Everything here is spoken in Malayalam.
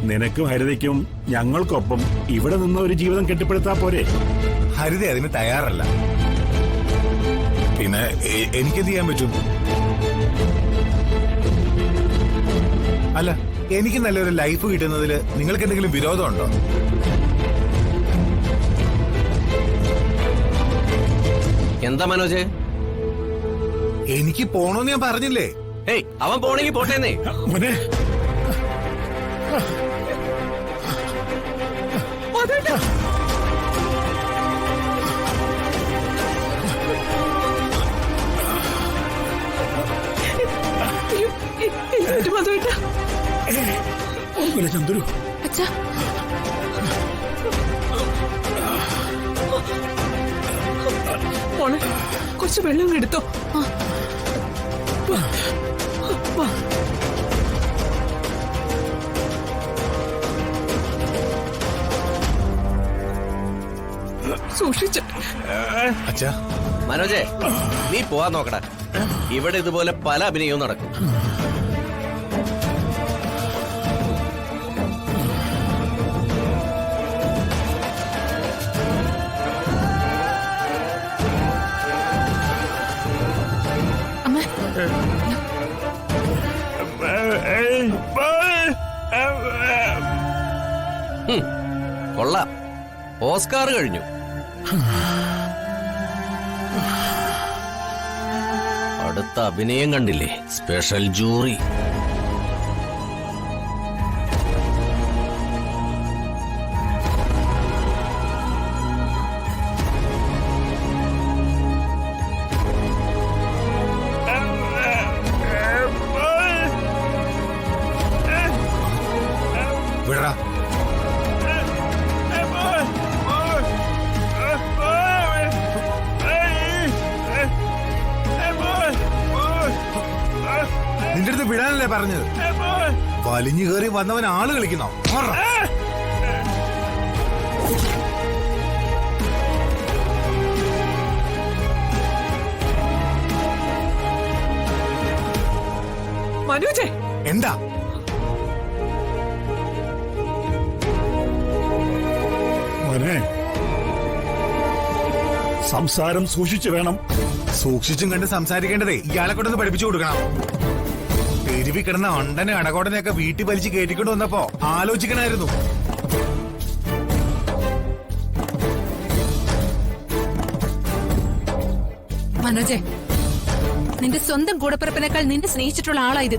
നിനക്കും ഹരിതയ്ക്കും ഞങ്ങൾക്കൊപ്പം ഇവിടെ നിന്ന് ഒരു ജീവിതം കെട്ടിപ്പടുത്താ പോരെ? ഹരിത അതിന് തയ്യാറല്ല. പിന്നെ എനിക്കെന്ത് ചെയ്യാൻ പറ്റും? അല്ല, എനിക്ക് നല്ലൊരു ലൈഫ് കിട്ടുന്നതിൽ നിങ്ങൾക്ക് എന്തെങ്കിലും വിരോധമുണ്ടോ? എന്താ മനോജ്? എനിക്ക് പോണോന്ന് ഞാൻ പറഞ്ഞില്ലേ? ഏയ്, അവൻ പോണെങ്കിൽ പോട്ടേന്നേ. മോനെ, ഒന്നുമില്ല ചന്ദ്രു. അച്ഛാ, മോളെ കുറച്ച് വെള്ളം എടുത്തോ. സൂക്ഷിച്ച അച്ഛാ. മനോജെ, നീ പോവാൻ നോക്കടാ. ഇവിടെ ഇതുപോലെ പല അഭിനയവും നടക്കും. കൊള്ളാം, ഓസ്കാർ കഴിഞ്ഞു. അടുത്ത അഭിനയം കണ്ടില്ലേ? Special jury. വിടറാ. നിന്റെ അടുത്ത് വിടാനല്ലേ പറഞ്ഞത്? വലിഞ്ഞു കയറി വന്നവൻ ആള് കളിക്കുന്നോ? മനോജേ, എന്താ? മോനെ, സംസാരം സൂക്ഷിച്ചു വേണം. സൂക്ഷിച്ചും കണ്ട് സംസാരിക്കേണ്ടതേ ഇയാളെ കൊണ്ടൊന്ന് പഠിപ്പിച്ചു കൊടുക്കണം. തെരുവി കിടന്ന അണ്ടനെ അടകോടനെയൊക്കെ വീട്ടിൽ വലിച്ച് കയറ്റിക്കൊണ്ട് വന്നപ്പോ ആലോചിക്കണായിരുന്നു. മനോജെ, നിന്റെ സ്വന്തം കൂടപ്പിറപ്പിനേക്കാൾ നിന്നെ സ്നേഹിച്ചിട്ടുള്ള ആളായത്.